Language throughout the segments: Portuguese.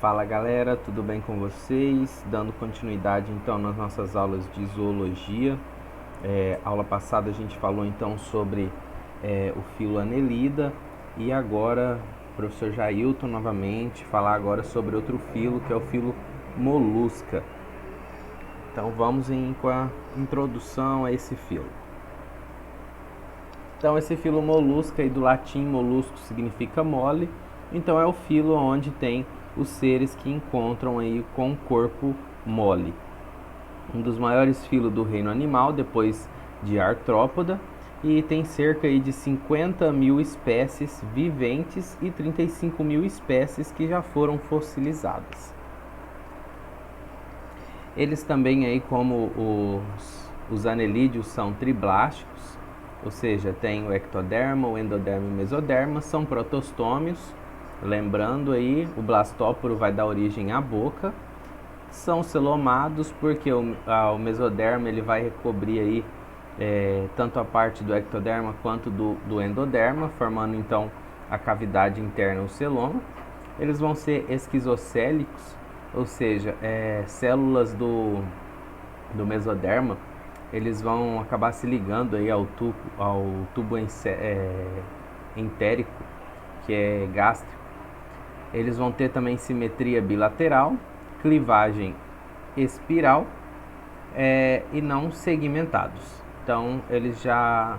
Fala galera, tudo bem com vocês? Dando continuidade então nas nossas aulas de zoologia. Aula passada a gente falou então sobre o filo Annelida e agora o professor Jailton novamente falar agora sobre outro filo que é o filo Molusca. Então vamos com a introdução a esse filo. Então esse filo Molusca, e do latim molusco significa mole, então é o filo onde tem os seres que encontram aí com o corpo mole. Um dos maiores filos do reino animal, depois de artrópoda, e tem cerca aí de 50 mil espécies viventes e 35 mil espécies que já foram fossilizadas. Eles também aí, como os anelídeos, são triblásticos, ou seja, tem o ectoderma, o endoderma e o mesoderma, são protostômios. Lembrando aí, o blastóporo vai dar origem à boca. São celomados porque o mesoderma ele vai recobrir aí tanto a parte do ectoderma quanto do endoderma, formando então a cavidade interna, o celoma. Eles vão ser esquizocélicos, ou seja, células do mesoderma, eles vão acabar se ligando aí ao tubo entérico, que é gástrico. Eles vão ter também simetria bilateral, clivagem espiral e não segmentados. Então eles já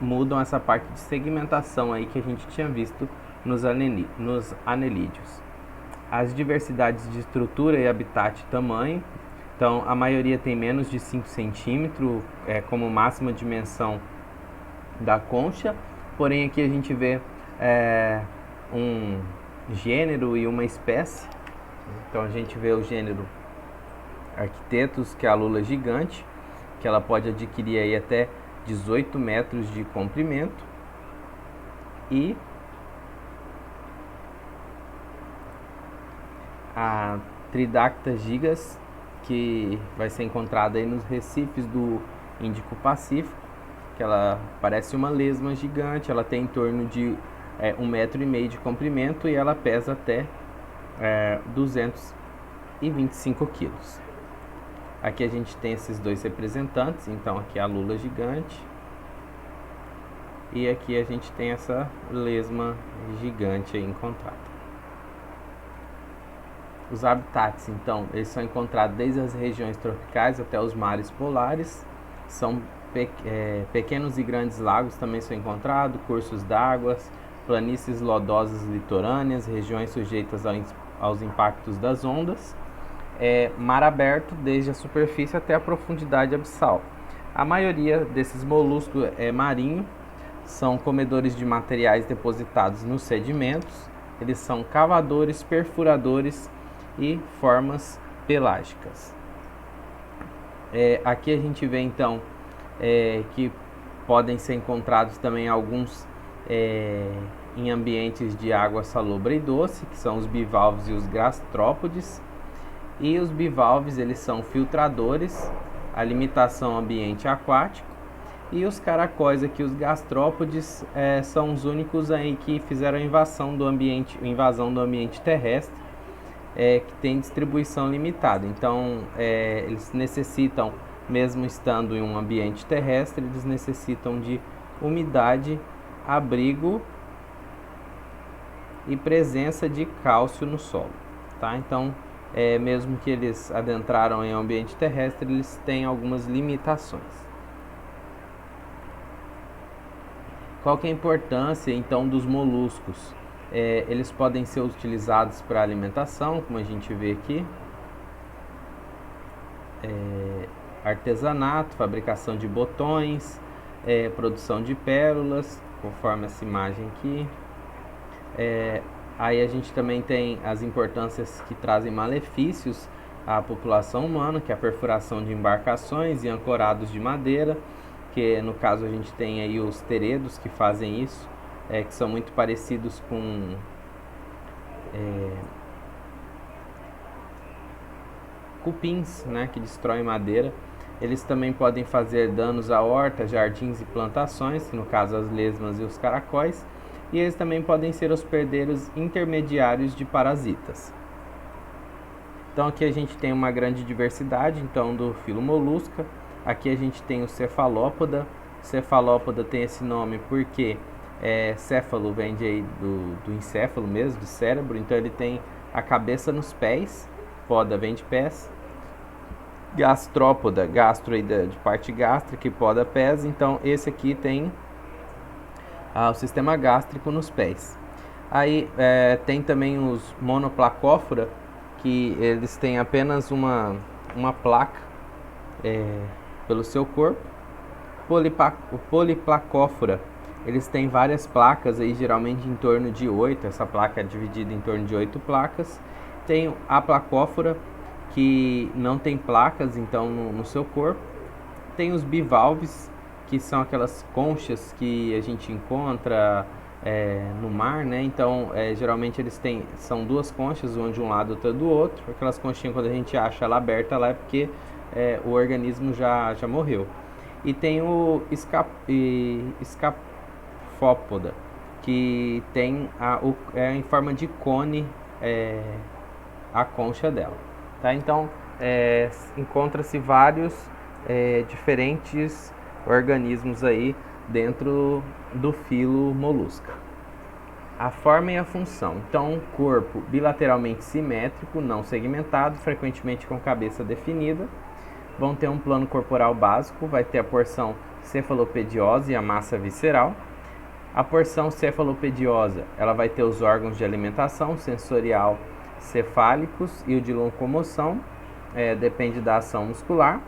mudam essa parte de segmentação aí que a gente tinha visto nos anelídeos. As diversidades de estrutura e habitat e tamanho. Então a maioria tem menos de 5 centímetros como máxima dimensão da concha, porém aqui a gente vê um gênero e uma espécie. Então a gente vê o gênero Arquitetus, que é a lula gigante, que ela pode adquirir aí até 18 metros de comprimento, e a Tridacta gigas, que vai ser encontrada aí nos recifes do Índico-Pacífico, que ela parece uma lesma gigante, ela tem em torno de 1,5 metro de comprimento e ela pesa até 225 quilos. Aqui a gente tem esses dois representantes, então aqui é a lula gigante e aqui a gente tem essa lesma gigante aí encontrada. Os habitats, então, eles são encontrados desde as regiões tropicais até os mares polares. São pequenos e grandes lagos também são encontrados, cursos d'água, planícies lodosas litorâneas, regiões sujeitas aos impactos das ondas, mar aberto desde a superfície até a profundidade abissal. A maioria desses moluscos é marinho, são comedores de materiais depositados nos sedimentos, eles são cavadores, perfuradores e formas pelágicas. Aqui a gente vê então que podem ser encontrados também alguns em ambientes de água salobre e doce, que são os bivalves e os gastrópodes. E os bivalves, eles são filtradores, a limitação ambiente aquático, e os caracóis aqui, os gastrópodes, são os únicos aí que fizeram a invasão do ambiente terrestre, que tem distribuição limitada. Então eles necessitam, mesmo estando em um ambiente terrestre, eles necessitam de umidade, abrigo e presença de cálcio no solo, tá? Então, mesmo que eles adentraram em um ambiente terrestre, eles têm algumas limitações. Qual que é a importância, então, dos moluscos? Eles podem ser utilizados para alimentação, como a gente vê aqui, artesanato, fabricação de botões, produção de pérolas, conforme essa imagem aqui. Aí a gente também tem as importâncias que trazem malefícios à população humana, que é a perfuração de embarcações e ancorados de madeira, que no caso a gente tem aí os teredos que fazem isso, que são muito parecidos com cupins, né, que destroem madeira. Eles também podem fazer danos a hortas, jardins e plantações, no caso as lesmas e os caracóis. E eles também podem ser hospedeiros intermediários de parasitas. Então aqui a gente tem uma grande diversidade então do filo molusca. Aqui a gente tem o cefalópoda. Cefalópoda tem esse nome porque céfalo vem aí do encéfalo mesmo, do cérebro. Então ele tem a cabeça nos pés, poda vem de pés. Gastrópoda, gastro aí de parte gástrica e poda pés. Então esse aqui tem o sistema gástrico nos pés. Aí tem também os monoplacófora, que eles têm apenas uma placa pelo seu corpo. O poliplacófora, eles têm várias placas, aí, geralmente em torno de 8, essa placa é dividida em torno de 8 placas. Tem a placófora, que não tem placas então no seu corpo. Tem os bivalves, que são aquelas conchas que a gente encontra no mar, né? Então geralmente são duas conchas, uma de um lado e outra do outro. Aquelas conchinhas, quando a gente acha ela aberta lá, é porque o organismo já morreu. E tem o escafópoda, que tem em forma de cone a concha dela, tá? Então encontra-se vários diferentes organismos aí dentro do filo molusca. A forma e a função. Então, corpo bilateralmente simétrico, não segmentado, frequentemente com cabeça definida. Vão ter um plano corporal básico, vai ter a porção cefalopediosa e a massa visceral. A porção cefalopediosa, ela vai ter os órgãos de alimentação, sensorial, cefálicos e o de locomoção, depende da ação muscular.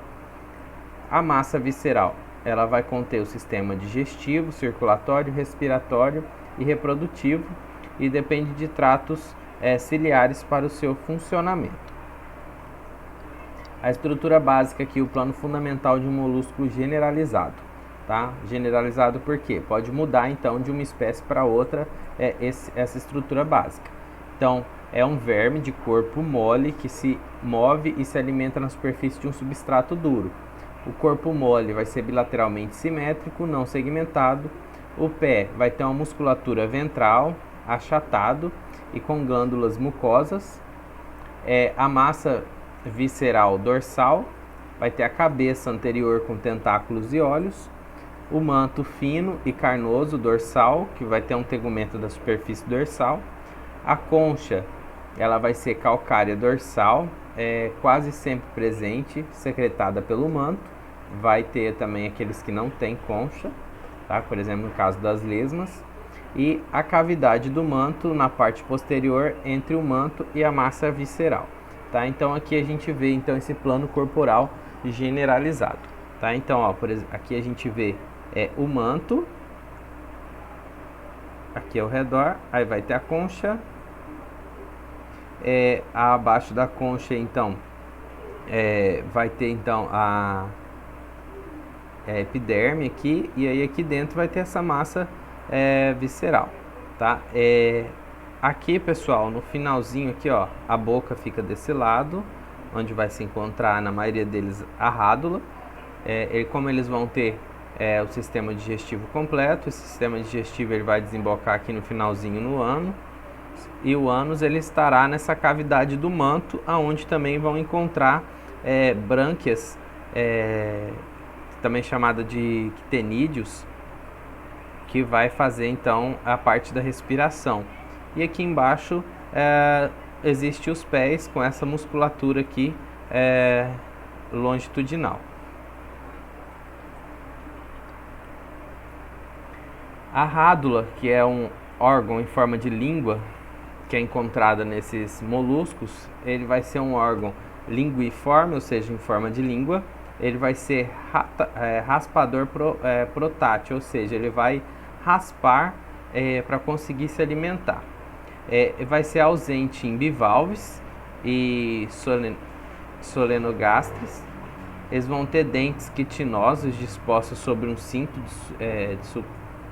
A massa visceral, ela vai conter o sistema digestivo, circulatório, respiratório e reprodutivo e depende de tratos ciliares para o seu funcionamento. A estrutura básica aqui, o plano fundamental de um molusco generalizado, tá? Generalizado por quê? Pode mudar então de uma espécie para outra essa estrutura básica. Então, é um verme de corpo mole que se move e se alimenta na superfície de um substrato duro. O corpo mole vai ser bilateralmente simétrico, não segmentado. O pé vai ter uma musculatura ventral, achatado e com glândulas mucosas. A massa visceral dorsal vai ter a cabeça anterior com tentáculos e olhos. O manto fino e carnoso dorsal, que vai ter um tegumento da superfície dorsal. A concha, ela vai ser calcária dorsal, quase sempre presente, secretada pelo manto. Vai ter também aqueles que não têm concha, tá? Por exemplo, no caso das lesmas. E a cavidade do manto na parte posterior entre o manto e a massa visceral, tá? Então aqui a gente vê então esse plano corporal generalizado, tá? Então, ó, por exemplo, aqui a gente vê o manto, aqui ao redor, aí vai ter a concha, abaixo da concha então vai ter então a epiderme aqui, e aí aqui dentro vai ter essa massa visceral, tá? Aqui, pessoal, no finalzinho aqui, ó, a boca fica desse lado, onde vai se encontrar, na maioria deles, a rádula. Como eles vão ter o sistema digestivo completo, esse sistema digestivo ele vai desembocar aqui no finalzinho no ânus, e o ânus ele estará nessa cavidade do manto, aonde também vão encontrar brânquias, também chamada de ctenídeos, que vai fazer então a parte da respiração. E aqui embaixo existe os pés com essa musculatura aqui longitudinal. A rádula, que é um órgão em forma de língua, que é encontrada nesses moluscos, ele vai ser um órgão linguiforme, ou seja, em forma de língua. Ele vai ser raspador protátil, ou seja, ele vai raspar para conseguir se alimentar. Vai ser ausente em bivalves e solenogastres. Eles vão ter dentes quitinosos dispostos sobre um cinto de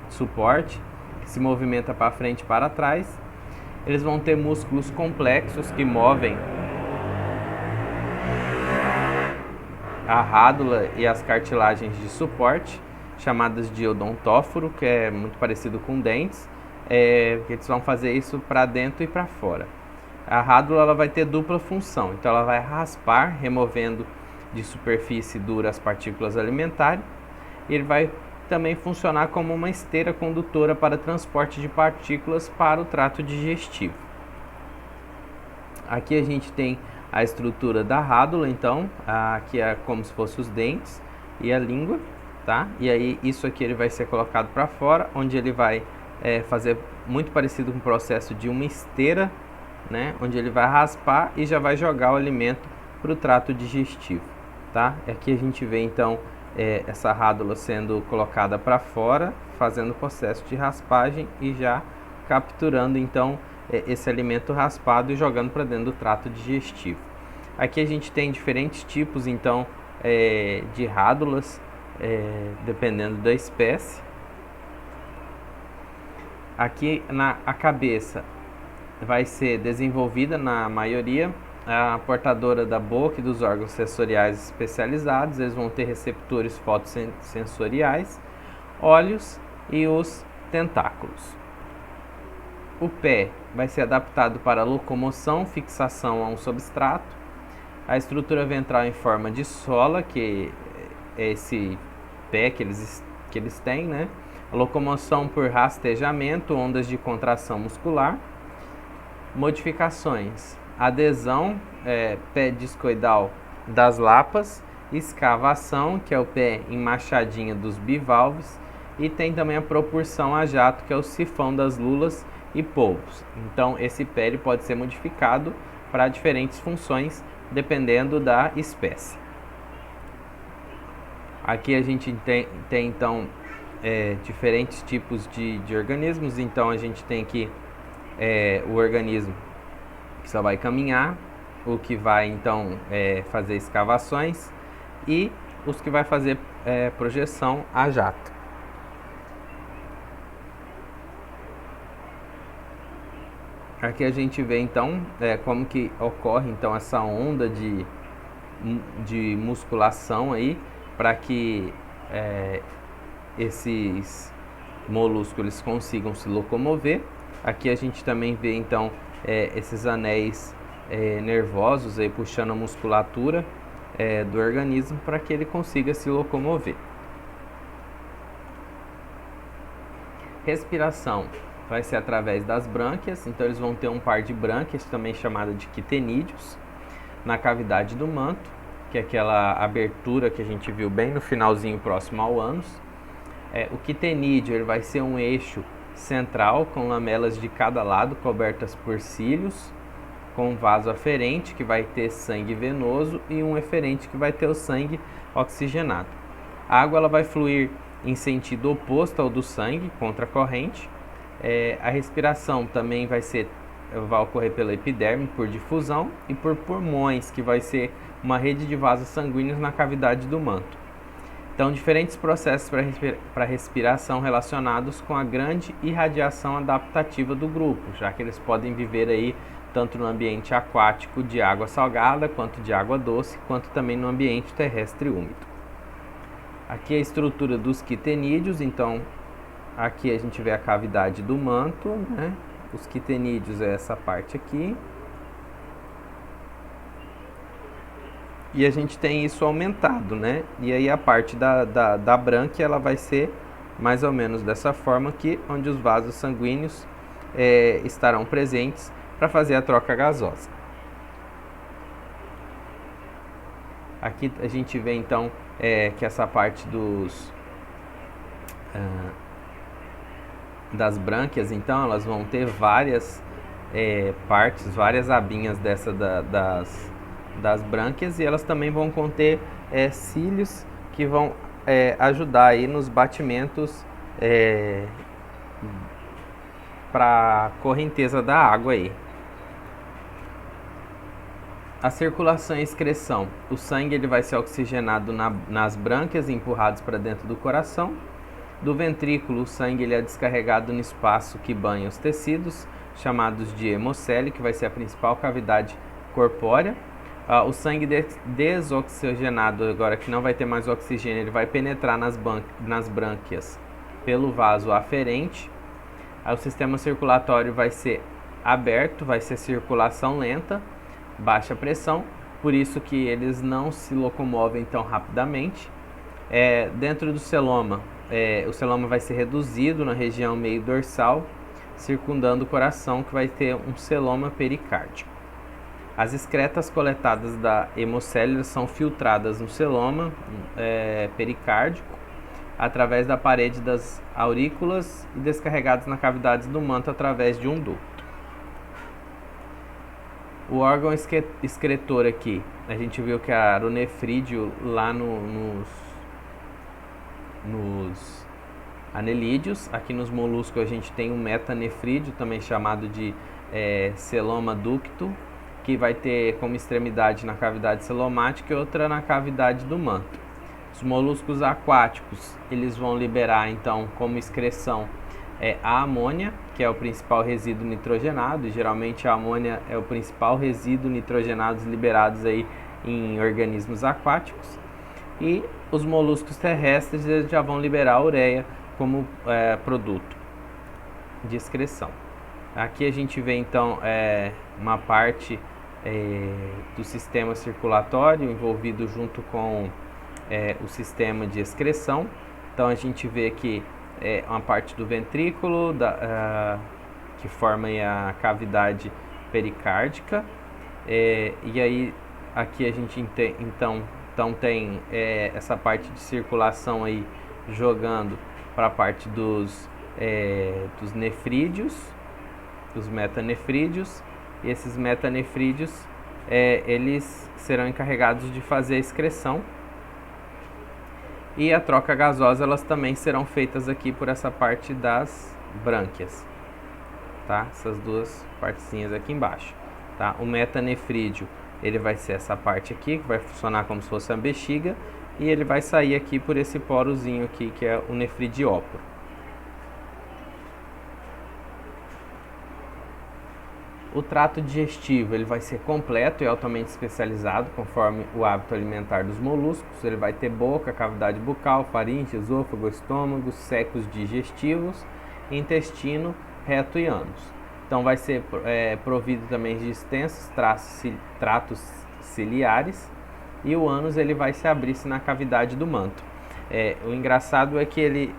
suporte que se movimenta para frente e para trás. Eles vão ter músculos complexos que movem a rádula e as cartilagens de suporte, chamadas de odontóforo, que é muito parecido com dentes, que eles vão fazer isso para dentro e para fora. A rádula ela vai ter dupla função, então ela vai raspar, removendo de superfície dura as partículas alimentares. Ele vai também funcionar como uma esteira condutora para transporte de partículas para o trato digestivo. Aqui a gente tem a estrutura da rádula, então, aqui é como se fossem os dentes e a língua, tá? E aí isso aqui ele vai ser colocado para fora, onde ele vai fazer muito parecido com o processo de uma esteira, né? Onde ele vai raspar e já vai jogar o alimento para o trato digestivo, tá? Aqui a gente vê então essa rádula sendo colocada para fora, fazendo o processo de raspagem e já capturando então esse alimento raspado e jogando para dentro do trato digestivo. Aqui a gente tem diferentes tipos então de rádulas, dependendo da espécie. Aqui a cabeça vai ser desenvolvida na maioria a portadora da boca e dos órgãos sensoriais especializados. Eles vão ter receptores fotossensoriais, olhos e os tentáculos. O pé vai ser adaptado para locomoção, fixação a um substrato. A estrutura ventral em forma de sola, que é esse pé que eles têm, né? A locomoção por rastejamento, ondas de contração muscular. Modificações: adesão, pé discoidal das lapas, escavação, que é o pé em machadinha dos bivalves, e tem também a propulsão a jato, que é o sifão das lulas e polvos. Então esse pé ele pode ser modificado para diferentes funções dependendo da espécie. Aqui a gente tem então diferentes tipos de organismos. Então a gente tem aqui o organismo que só vai caminhar, o que vai então fazer escavações e os que vai fazer projeção a jato. Aqui a gente vê então como que ocorre então essa onda de musculação aí para que esses moluscos eles consigam se locomover. Aqui a gente também vê então esses anéis nervosos aí puxando a musculatura do organismo para que ele consiga se locomover. Respiração vai ser através das brânquias, então eles vão ter um par de brânquias, também chamada de quitenídeos, na cavidade do manto, que é aquela abertura que a gente viu bem no finalzinho próximo ao ânus. O quitenídeo ele vai ser um eixo central com lamelas de cada lado cobertas por cílios, com um vaso aferente que vai ter sangue venoso e um eferente que vai ter o sangue oxigenado. A água ela vai fluir em sentido oposto ao do sangue, contra a corrente. A respiração também vai ocorrer pela epiderme, por difusão, e por pulmões, que vai ser uma rede de vasos sanguíneos na cavidade do manto. Então, diferentes processos para respiração relacionados com a grande irradiação adaptativa do grupo, já que eles podem viver aí tanto no ambiente aquático de água salgada, quanto de água doce, quanto também no ambiente terrestre úmido. Aqui é a estrutura dos quitenídeos, então aqui a gente vê a cavidade do manto, né? Os quitenídeos é essa parte aqui. E a gente tem isso aumentado, né? E aí a parte da brânquia ela vai ser mais ou menos dessa forma aqui, onde os vasos sanguíneos estarão presentes para fazer a troca gasosa. Aqui a gente vê então que essa parte das brânquias, então elas vão ter várias partes, várias abinhas das brânquias, e elas também vão conter cílios que vão ajudar aí nos batimentos para correnteza da água aí. A circulação e excreção. O sangue ele vai ser oxigenado nas brânquias e empurrados para dentro do coração. Do ventrículo, o sangue ele é descarregado no espaço que banha os tecidos, chamados de hemocele, que vai ser a principal cavidade corpórea. O sangue desoxigenado, agora que não vai ter mais oxigênio, ele vai penetrar nas brânquias pelo vaso aferente. O sistema circulatório vai ser aberto, vai ser circulação lenta, baixa pressão, por isso que eles não se locomovem tão rapidamente. Dentro do celoma, o celoma vai ser reduzido na região meio dorsal, circundando o coração, que vai ter um celoma pericárdico. As excretas coletadas da hemocélula são filtradas no celoma pericárdico, através da parede das aurículas e descarregadas na cavidade do manto através de um duto. O órgão excretor aqui, a gente viu que era o nefrídeo lá nos anelídeos. Aqui nos moluscos a gente tem um metanefrídeo, também chamado de celoma ducto, que vai ter como extremidade na cavidade celomática e outra na cavidade do manto. Os moluscos aquáticos, eles vão liberar então como excreção a amônia, que é o principal resíduo nitrogenado, e geralmente a amônia é o principal resíduo nitrogenado liberado aí em organismos aquáticos. E os moluscos terrestres, eles já vão liberar a ureia como produto de excreção. Aqui a gente vê então uma parte do sistema circulatório envolvido junto com o sistema de excreção. Então a gente vê aqui uma parte do ventrículo que forma a cavidade pericárdica, e aí aqui a gente então tem essa parte de circulação aí jogando para a parte dos nefrídeos, dos metanefrídeos, e esses metanefrídeos eles serão encarregados de fazer a excreção, e a troca gasosa elas também serão feitas aqui por essa parte das brânquias, tá? Essas duas partezinhas aqui embaixo, tá? O metanefrídeo, ele vai ser essa parte aqui, que vai funcionar como se fosse a bexiga, e ele vai sair aqui por esse porozinho aqui, que é o nefridióporo. O trato digestivo, ele vai ser completo e altamente especializado, conforme o hábito alimentar dos moluscos. Ele vai ter boca, cavidade bucal, faringe, esôfago, estômago, secos digestivos, intestino, reto e ânus. Então vai ser provido também de extensos tratos ciliares, e o ânus ele vai se abrir-se na cavidade do manto. O engraçado é que ele,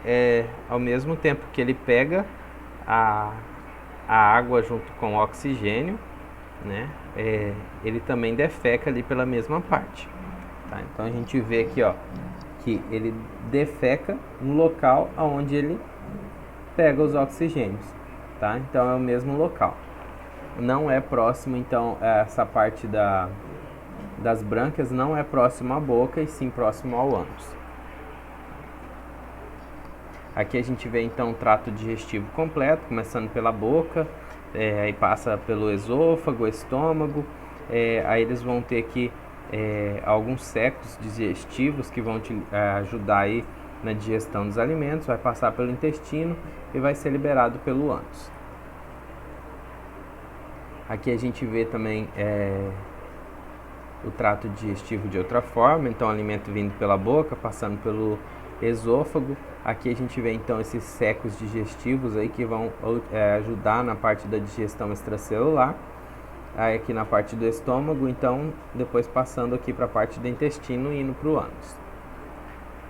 ao mesmo tempo que ele pega a água junto com o oxigênio, né, ele também defeca ali pela mesma parte, tá? Então a gente vê aqui, ó, que ele defeca no local onde ele pega os oxigênios, tá? Então é o mesmo local. Não é próximo, então, essa parte das brânquias não é próximo à boca, e sim próximo ao ânus. Aqui a gente vê então o trato digestivo completo, começando pela boca, aí passa pelo esôfago, estômago, aí eles vão ter aqui alguns secos digestivos que vão ajudar aí na digestão dos alimentos, vai passar pelo intestino e vai ser liberado pelo ânus. Aqui a gente vê também o trato digestivo de outra forma, então o alimento vindo pela boca, passando pelo esôfago. Aqui a gente vê então esses secos digestivos aí que vão ajudar na parte da digestão extracelular. Aí aqui na parte do estômago, então depois passando aqui para a parte do intestino e indo para o ânus.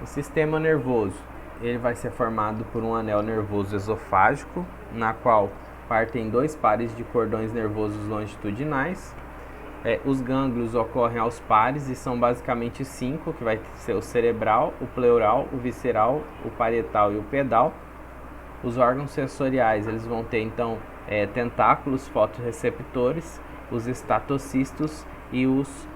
O sistema nervoso, ele vai ser formado por um anel nervoso esofágico, na qual partem dois pares de cordões nervosos longitudinais. Os gânglios ocorrem aos pares e são basicamente 5, que vai ser o cerebral, o pleural, o visceral, o parietal e o pedal. Os órgãos sensoriais, eles vão ter então tentáculos fotorreceptores, os estatocistos e os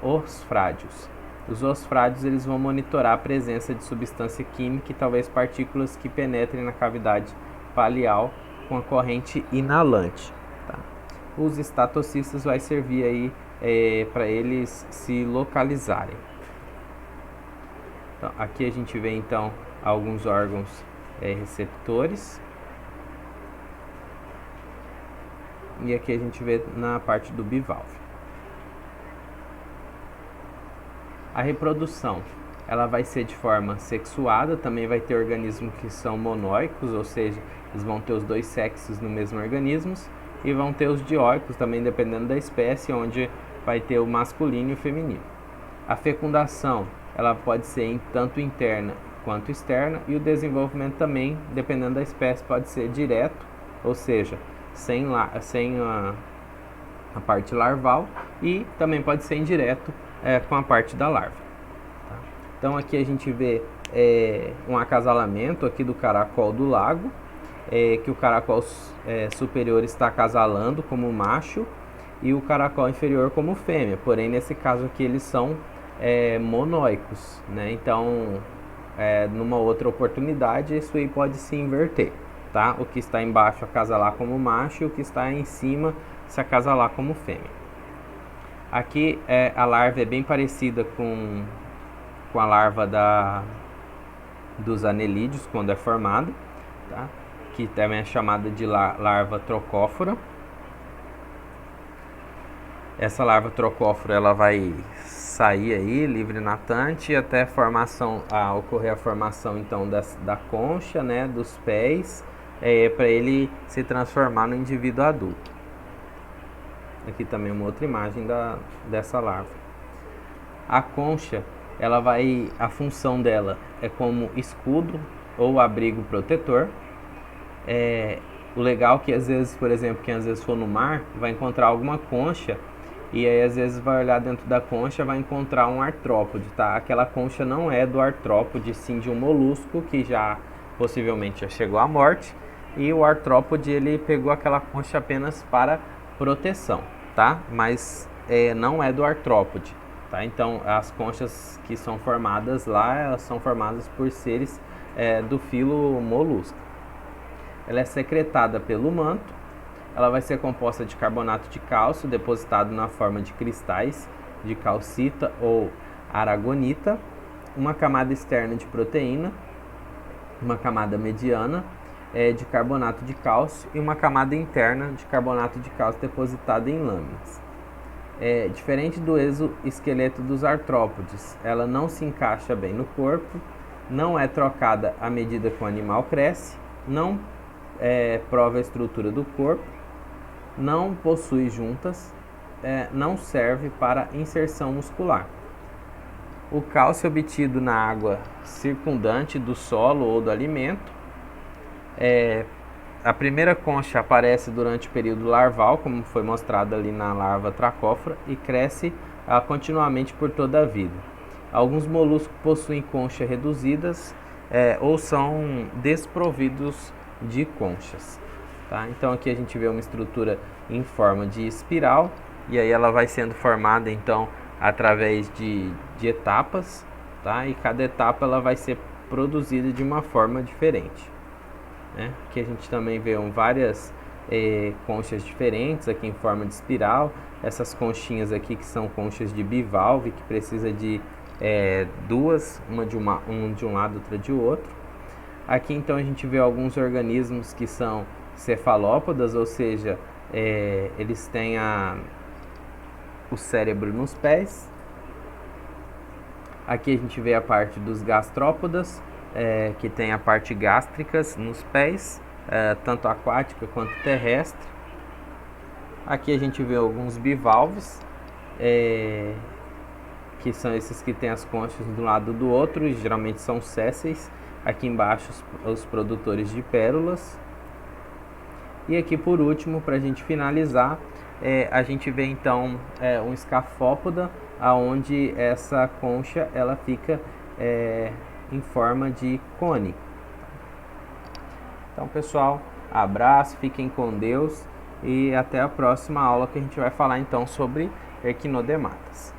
osfrádios. Os osfrádios, eles vão monitorar a presença de substância química e talvez partículas que penetrem na cavidade palial com a corrente inalante. Tá? Os estatocistas vai servir aí para eles se localizarem. Então, aqui a gente vê então alguns órgãos receptores, e aqui a gente vê na parte do bivalve. A reprodução, ela vai ser de forma sexuada, também vai ter organismos que são monóicos, ou seja, eles vão ter os dois sexos no mesmo organismo, e vão ter os dioicos também, dependendo da espécie, onde vai ter o masculino e o feminino. A fecundação, ela pode ser tanto interna quanto externa, e o desenvolvimento também, dependendo da espécie, pode ser direto, ou seja, sem a parte larval, e também pode ser indireto com a parte da larva. Tá? Então aqui a gente vê um acasalamento aqui do caracol do lago, que o caracol superior está acasalando como macho e o caracol inferior como fêmea, porém nesse caso aqui eles são monóicos, né? Então numa outra oportunidade isso aí pode se inverter, tá? O que está embaixo acasalar como macho e o que está em cima se acasalar como fêmea. Aqui a larva é bem parecida com a larva dos anelídeos quando é formada, tá? Que também é chamada de larva trocófora. Essa larva trocófora ela vai sair aí livre natante até ocorrer a formação então da concha, né, dos pés, para ele se transformar no indivíduo adulto. Aqui também uma outra imagem dessa larva. A concha, a função dela é como escudo ou abrigo protetor. O legal é que às vezes, por exemplo, quem às vezes for no mar, vai encontrar alguma concha e aí às vezes vai olhar dentro da concha, vai encontrar um artrópode, tá? Aquela concha não é do artrópode, sim de um molusco que possivelmente já chegou à morte, e o artrópode ele pegou aquela concha apenas para proteção, tá? Mas não é do artrópode, tá? Então as conchas que são formadas lá, elas são formadas por seres do filo molusco. Ela é secretada pelo manto. Ela vai ser composta de carbonato de cálcio depositado na forma de cristais de calcita ou aragonita, uma camada externa de proteína, uma camada mediana de carbonato de cálcio e uma camada interna de carbonato de cálcio depositada em lâminas. Diferente do exoesqueleto dos artrópodes, ela não se encaixa bem no corpo, não é trocada à medida que o animal cresce, não prova a estrutura do corpo, não possui juntas, não serve para inserção muscular. O cálcio obtido na água circundante do solo ou do alimento. A primeira concha aparece durante o período larval, como foi mostrado ali na larva tracófora, e cresce continuamente por toda a vida. Alguns moluscos possuem conchas reduzidas ou são desprovidos de conchas. Tá? Então aqui a gente vê uma estrutura em forma de espiral, e aí ela vai sendo formada então através de etapas, tá? E cada etapa ela vai ser produzida de uma forma diferente, né? Aqui a gente também vê várias conchas diferentes aqui em forma de espiral. Essas conchinhas aqui que são conchas de bivalve, que precisa de duas, uma de um lado, outra de outro. Aqui então a gente vê alguns organismos que são cefalópodas, ou seja, eles têm o cérebro nos pés. Aqui a gente vê a parte dos gastrópodas, que tem a parte gástricas nos pés, tanto aquática quanto terrestre. Aqui a gente vê alguns bivalves, que são esses que têm as conchas de um lado do outro, e geralmente são sésseis. Aqui embaixo os produtores de pérolas. E aqui por último, para a gente finalizar, a gente vê então um escafópoda, aonde essa concha ela fica em forma de cone. Então pessoal, abraço, fiquem com Deus e até a próxima aula, que a gente vai falar então sobre equinodematas.